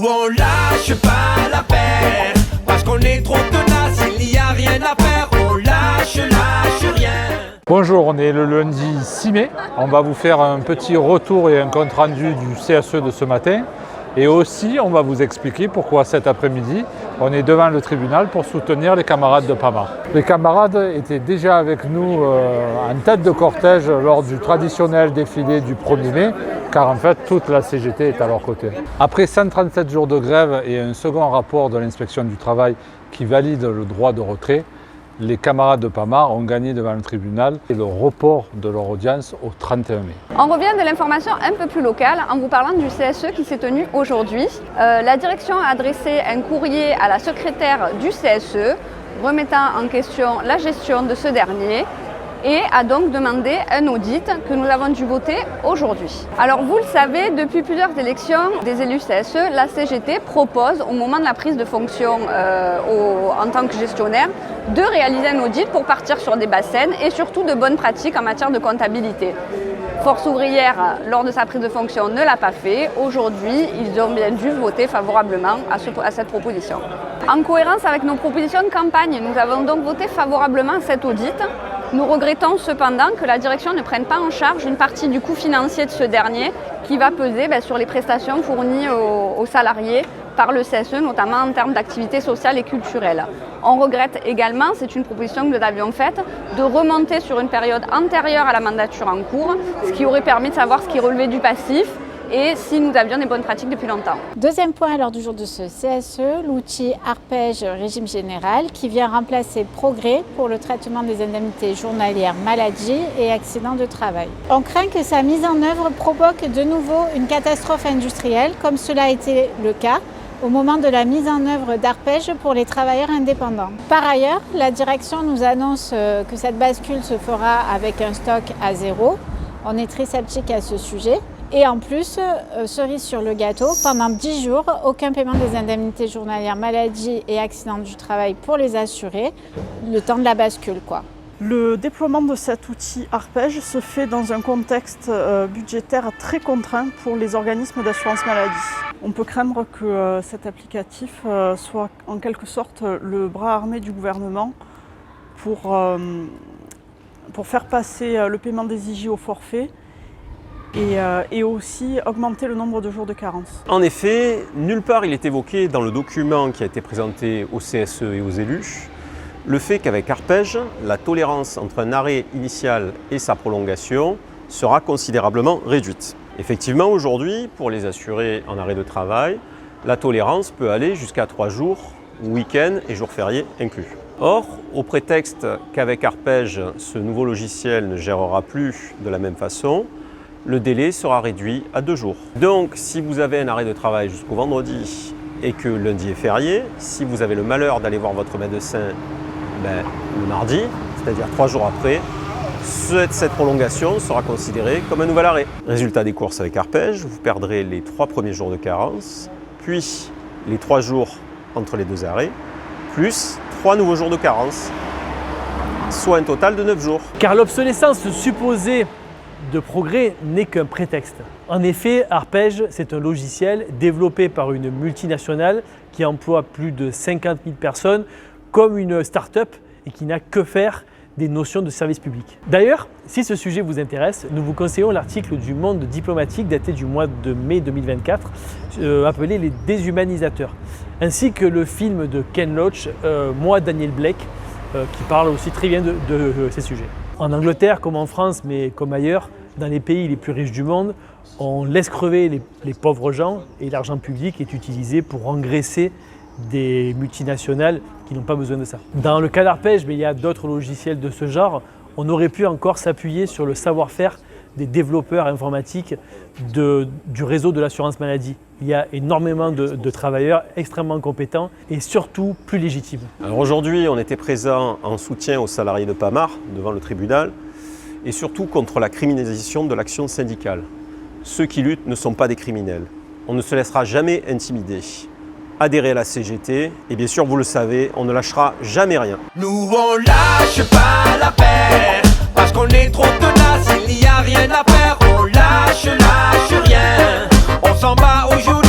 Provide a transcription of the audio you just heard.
on lâche pas la paire, parce qu'on est trop tenace, il n'y a rien à faire, on lâche rien. Bonjour, on est le lundi 6 mai. On va vous faire un petit retour et un compte rendu du CSE de ce matin. Et aussi, on va vous expliquer pourquoi cet après-midi, on est devant le tribunal pour soutenir les camarades de Pamar. Les camarades étaient déjà avec nous en tête de cortège lors du traditionnel défilé du 1er mai, car en fait, toute la CGT est à leur côté. Après 137 jours de grève et un second rapport de l'inspection du travail qui valide le droit de retrait, les camarades de Pamar ont gagné devant le tribunal et le report de leur audience au 31 mai. On revient de l'information un peu plus locale en vous parlant du CSE qui s'est tenu aujourd'hui. La direction a adressé un courrier à la secrétaire du CSE remettant en question la gestion de ce dernier et a donc demandé un audit que nous avons dû voter aujourd'hui. Alors vous le savez, depuis plusieurs élections des élus CSE, la CGT propose au moment de la prise de fonction en tant que gestionnaire de réaliser un audit pour partir sur des bases saines et surtout de bonnes pratiques en matière de comptabilité. Force ouvrière, lors de sa prise de fonction, ne l'a pas fait. Aujourd'hui, ils ont bien dû voter favorablement à cette proposition. En cohérence avec nos propositions de campagne, nous avons donc voté favorablement à cet audit. Nous regrettons cependant que la direction ne prenne pas en charge une partie du coût financier de ce dernier qui va peser sur les prestations fournies aux salariés par le CSE, notamment en termes d'activités sociales et culturelles. On regrette également, c'est une proposition que nous avions faite, de remonter sur une période antérieure à la mandature en cours, ce qui aurait permis de savoir ce qui relevait du passif et si nous avions des bonnes pratiques depuis longtemps. Deuxième point à l'ordre du jour de ce CSE, l'outil Arpège régime général qui vient remplacer Progrès pour le traitement des indemnités journalières maladie et accidents de travail. On craint que sa mise en œuvre provoque de nouveau une catastrophe industrielle comme cela a été le cas au moment de la mise en œuvre d'Arpège pour les travailleurs indépendants. Par ailleurs, la direction nous annonce que cette bascule se fera avec un stock à zéro. On est très sceptique à ce sujet. Et en plus, cerise sur le gâteau, pendant 10 jours, aucun paiement des indemnités journalières maladie et accidents du travail pour les assurés, le temps de la bascule, quoi. Le déploiement de cet outil Arpège se fait dans un contexte budgétaire très contraint pour les organismes d'assurance maladie. On peut craindre que cet applicatif soit en quelque sorte le bras armé du gouvernement pour faire passer le paiement des IJ au forfait et aussi augmenter le nombre de jours de carence. En effet, nulle part il est évoqué dans le document qui a été présenté au CSE et aux élus le fait qu'avec Arpège, la tolérance entre un arrêt initial et sa prolongation sera considérablement réduite. Effectivement, aujourd'hui, pour les assurés en arrêt de travail, la tolérance peut aller jusqu'à 3 jours, week-end et jours fériés inclus. Or, au prétexte qu'avec Arpège, ce nouveau logiciel ne gérera plus de la même façon, le délai sera réduit à 2 jours. Donc, si vous avez un arrêt de travail jusqu'au vendredi et que lundi est férié, si vous avez le malheur d'aller voir votre médecin le mardi, c'est-à-dire 3 jours après, cette prolongation sera considérée comme un nouvel arrêt. Résultat des courses avec Arpège, vous perdrez les 3 premiers jours de carence, puis les 3 jours entre les 2 arrêts, plus 3 nouveaux jours de carence, soit un total de 9 jours. Car l'obsolescence supposée de Progrès n'est qu'un prétexte. En effet, Arpège, c'est un logiciel développé par une multinationale qui emploie plus de 50 000 personnes comme une start-up et qui n'a que faire des notions de service public. D'ailleurs, si ce sujet vous intéresse, nous vous conseillons l'article du Monde diplomatique daté du mois de mai 2024 appelé « Les déshumanisateurs », ainsi que le film de Ken Loach, Moi Daniel Blake, qui parle aussi très bien de ces sujets. En Angleterre, comme en France, mais comme ailleurs, dans les pays les plus riches du monde, on laisse crever les pauvres gens et l'argent public est utilisé pour engraisser des multinationales qui n'ont pas besoin de ça. Dans le cas d'Arpège, mais il y a d'autres logiciels de ce genre, on aurait pu encore s'appuyer sur le savoir-faire des développeurs informatiques du réseau de l'assurance maladie. Il y a énormément de travailleurs extrêmement compétents et surtout plus légitimes. Alors aujourd'hui, on était présent en soutien aux salariés de Pamar devant le tribunal et surtout contre la criminalisation de l'action syndicale. Ceux qui luttent ne sont pas des criminels. On ne se laissera jamais intimider. Adhérez à la CGT et bien sûr, vous le savez, on ne lâchera jamais rien. Nous on lâche pas la paire, parce qu'on est trop tenace, il n'y a rien à faire, on lâche rien. On s'en bat aujourd'hui.